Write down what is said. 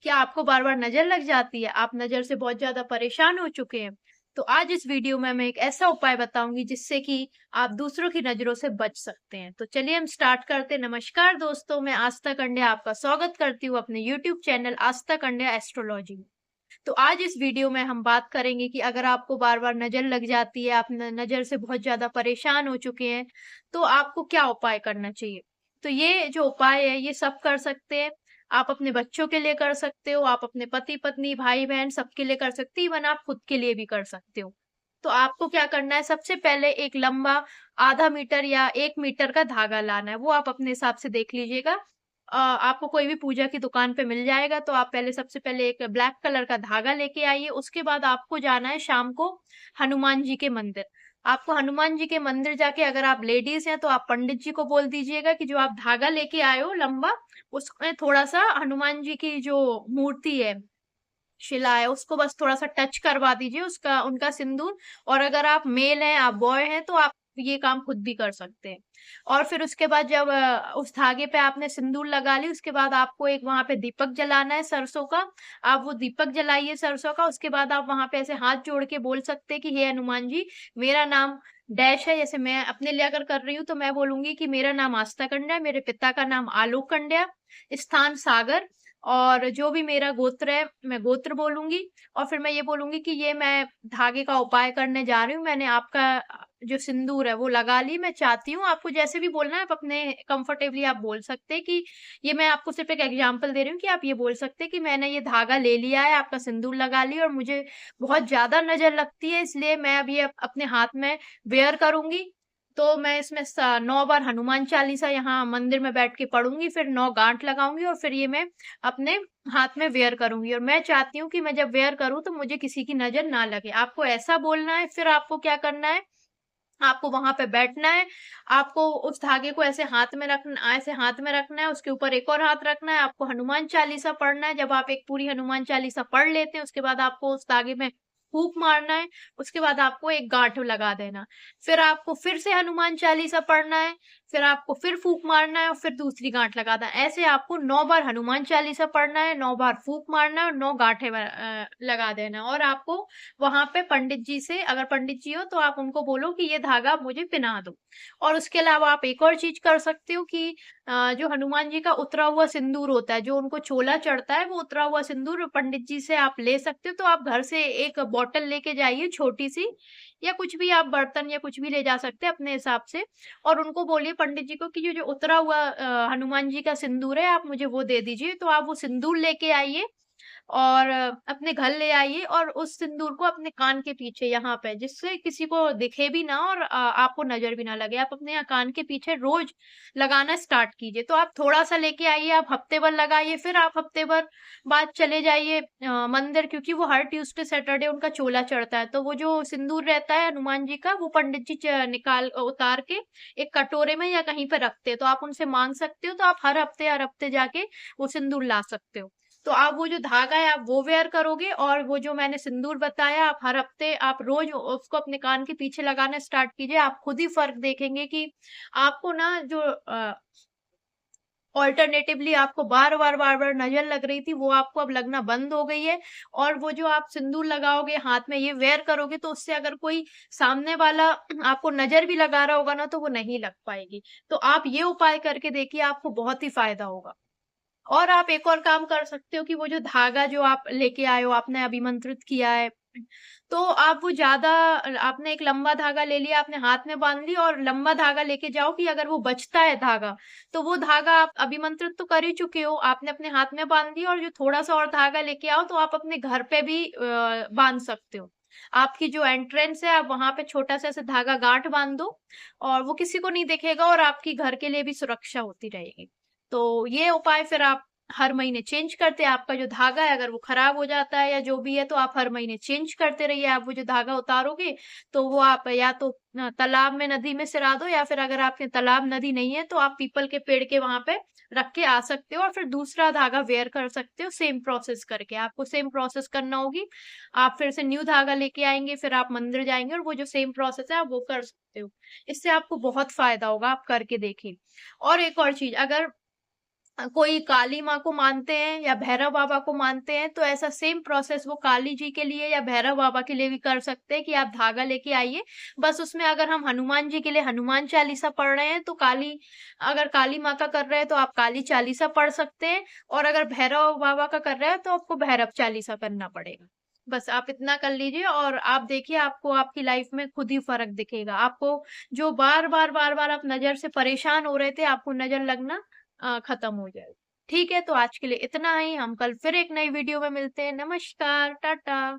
क्या आपको बार-बार नज़र लग जाती है? आप नज़र से बहुत ज़्यादा परेशान हो चुके हैं? तो आज इस वीडियो में मैं एक ऐसा उपाय बताऊँगी जिससे कि आप दूसरों की नज़रों से बच सकते हैं। तो चलिए हम स्टार्ट करते हैं। नमस्कार दोस्तों, मैं आस्था कंड्या आपका स्वागत करती हूँ अपने यूट्यूब चैनल आस्था कंड्या एस्ट्रोलॉजी में। तो आज इस वीडियो में हम बात करेंगे कि अगर आपको बार-बार नज़र लग जाती है, आप न नज़र से बहुत ज़्यादा परेशान हो चुके हैं, तो आपको क्या उपाय करना चाहिए? तो ये जो उपाय है, ये सब कर सकते हैं। आप अपने बच्चों के लिए कर सकते हो, आप अपने पति-पत्नी, भाई-बहन सबके लिए कर सकते हो, इवन आप खुद के लिए भी कर सकते हो। तो आपको क्या करना है, सबसे पहले एक लंबा आधा मीटर या 1 मीटर का धागा लाना है, वो आप अपने हिसाब से देख लीजिएगा। आपको कोई भी पूजा की दुकान पे मिल जाएगा, तो आप पहले सबसे पहले एक ब्लैक कलर का धागा लेके आइए। उसके बाद आपको जाना है शाम को हनुमान जी के मंदिर। आपको हनुमान जी के मंदिर जाके, अगर आप लेडीज़ हैं, तो आप पंडित जी को बोल दीजिएगा कि जो आप धागा लेके आए हो लंबा, उसमें थोड़ा-सा हनुमान जी की जो मूर्ति है, शिला है, उसको बस थोड़ा-सा टच करवा दीजिए उसका उनका सिंदूर। और अगर आप मेल हैं, आप बॉय हैं, तो आप ये काम खुद भी कर सकते हैं। और फिर उसके बाद जब उस धागे पे आपने सिंदूर लगा ली, उसके बाद आपको एक वहाँ पे दीपक जलाना है सरसों का। आप वो दीपक जलाइए सरसों का, उसके बाद आप वहाँ पे ऐसे हाथ जोड़ के बोल सकते हैं कि हे हनुमान जी, मेरा नाम डैश है। जैसे मैं अपने लिए अगर कर रही हूँ, तो मैं बोलूँगी कि मेरा नाम आस्था कंड्या है, मेरे पिता का नाम आलोक कंड्या, स्थान सागर, और जो भी मेरा गोत्र है, मैं गोत्र बोलूँगी। और फिर मैं ये बोलूँगी कि ये मैं धागे का उपाय करने जा रही हूँ। मैंने आपका जो सिंदूर है वो लगा ली। मैं चाहती हूँ, आपको जैसे भी बोलना है आप अपने कंफर्टेबली आप बोल सकते हैं कि ये मैं आपको सिर्फ़ एक एग्ज़ाम्पल दे रही हूँ कि आप ये बोल सकते हैं कि मैंने ये धागा ले लिया है, आपका सिंदूर लगा लिया और मुझे बहुत ज़्यादा नज़र लगती है, इसलिए मैं अब ये अपने हाथ में वेयर करूँगी। तो मैं इसमें 9 बार हनुमान चालीसा यहाँ मंदिर में बैठ के पढ़ूँगी, फिर 9 गांठ लगाऊँगी और फिर ये मैं अपने हाथ में वेयर करूँगी। और मैं चाहती हूँ कि मैं जब वेयर करूँ तो मुझे किसी की नज़र ना लगे। आपको ऐसा बोलना है। फिर आपको क्या करना है, आपको वहाँ पे बैठना है, आपको उस धागे को ऐसे हाथ में रखना है, उसके ऊपर एक और हाथ रखना है, आपको हनुमान चालीसा पढ़ना है। जब आप एक पूरी हनुमान चालीसा पढ़ लेते हैं, उसके बाद आपको उस धागे में फूँक मारना है, उसके बाद आपको एक गाँठ लगा देना। फिर आपको फिर से हनुमान चालीसा पढ़ना है, फिर आपको फिर फूँक मारना है और फिर दूसरी गाँठ लगाना है। ऐसे आपको 9 बार हनुमान चालीसा पढ़ना है, 9 बार फूँक मारना है और 9 गाँठें लगा देना है। और आपको वहां पे पंडित जी से, अगर पंडित जी हो तो आप उनको बोलो कि ये धागा आप मुझे पहना दो। और उसके अलावा आप एक और चीज कर सकते हो कि जो हनुमान जी का उतरा हुआ सिंदूर होता है, जो उनको चोला चढ़ता है, वो उतरा हुआ सिंदूर पंडित जी से आप ले सकते हो। तो आप घर से एक बॉटल लेके जाइए छोटी सी, या कुछ भी आप बर्तन या कुछ भी ले जा सकते हैं अपने हिसाब से। और उनको बोलिए पंडित जी को कि जो जो उतरा हुआ हनुमान जी का सिंदूर है, आप मुझे वो दे दीजिए। तो आप वो सिंदूर लेके आइए और अपने घर ले आइए और उस सिंदूर को अपने कान के पीछे यहाँ पे, जिससे किसी को दिखे भी ना और आपको नजर भी ना लगे, आप अपने यहाँ कान के पीछे रोज लगाना स्टार्ट कीजिए। तो आप थोड़ा सा लेके आइए, आप हफ्ते भर लगाइए, फिर आप हफ्ते भर बाद चले जाइए मंदिर, क्योंकि वो हर ट्यूसडे सैटरडे उनका चोला चढ़ता है। तो वो जो सिंदूर रहता है हनुमान जी का, वो पंडित जी निकाल उतार के एक कटोरे में या कहीं पे रखते हैं। तो आप उनसे मांग सकते हो, तो आप हर हफ्ते जाके वो सिंदूर ला सकते हो। तो आप वो जो धागा है आप वो वेयर करोगे, और वो जो मैंने सिंदूर बताया आप हर हफ्ते आप रोज उसको अपने कान के पीछे लगाना स्टार्ट कीजिए। आप खुद ही फर्क देखेंगे कि आपको ना जो ऑल्टरनेटिवली आपको बार बार नजर लग रही थी, वो आपको अब लगना बंद हो गई है। और वो जो आप सिंदूर लगाओगे हाथ में, ये वेयर करोगे, तो उससे अगर कोई सामने वाला आपको नजर भी लगा रहा होगा ना, तो वो नहीं लग पाएगी। तो आप ये उपाय करके देखिए, आपको बहुत ही फायदा होगा। और आप एक और काम कर सकते हो कि वो जो धागा जो आप लेके आए हो, आपने अभिमंत्रित किया है, तो आप वो ज़्यादा, आपने एक लंबा धागा ले लिया, आपने हाथ में बाँध लिया और लंबा धागा लेके जाओ कि अगर वो बचता है धागा, तो वो धागा आप अभिमंत्रित तो कर ही चुके हो, आपने अपने हाथ में बाँध दिया, और जो थोड़ा-सा और धागा लेके आओ, तो आप अपने घर पे भी बाँध सकते हो। आपकी जो एंट्रेंस है, आप वहाँ पे छोटा-सा ऐसे धागा गाँठ बाँध दो, और वो किसी को नहीं दिखेगा और आपकी घर के लिए भी सुरक्षा होती रहेगी। तो ये उपाय फिर आप हर महीने चेंज करते हैं। आपका जो धागा है अगर वो खराब हो जाता है या जो भी है, तो आप हर महीने चेंज करते रहिए। आप वो जो धागा उतारोगे, तो वो आप या तो तालाब में, नदी में सिरा दो, या फिर अगर आपके तालाब नदी नहीं है, तो आप पीपल के पेड़ के वहां पे रख के आ सकते हो और फिर दूसरा धागा वेयर कर सकते हो। सेम प्रोसेस करके आपको सेम प्रोसेस करना होगी। आप फिर से न्यू धागा लेके आएंगे, फिर आप मंदिर जाएंगे और वो जो सेम प्रोसेस है आप वो कर सकते हो। इससे आपको बहुत फायदा होगा, आप करके देखिए। और एक और चीज, अगर कोई काली माँ को मानते हैं या भैरव बाबा को मानते हैं, तो ऐसा सेम प्रोसेस वो काली जी के लिए या भैरव बाबा के लिए भी कर सकते हैं कि आप धागा लेके आइए। बस उसमें अगर हम हनुमान जी के लिए हनुमान चालीसा पढ़ रहे हैं, तो अगर काली माँ का कर रहे हैं तो आप काली चालीसा पढ़ सकते हैं, और अगर भैरव बाबा का कर रहे हैं तो आपको भैरव चालीसा करना पड़ेगा। बस आप इतना कर लीजिए और आप देखिए, आपको आपकी लाइफ में खुद ही फर्क दिखेगा। आपको जो बार बार आप नजर से परेशान हो रहे थे, आपको नजर लगना खत्म हो जाएगा। ठीक है, तो आज के लिए इतना ही। हम कल फिर एक नई वीडियो में मिलते हैं। नमस्कार, टाटा।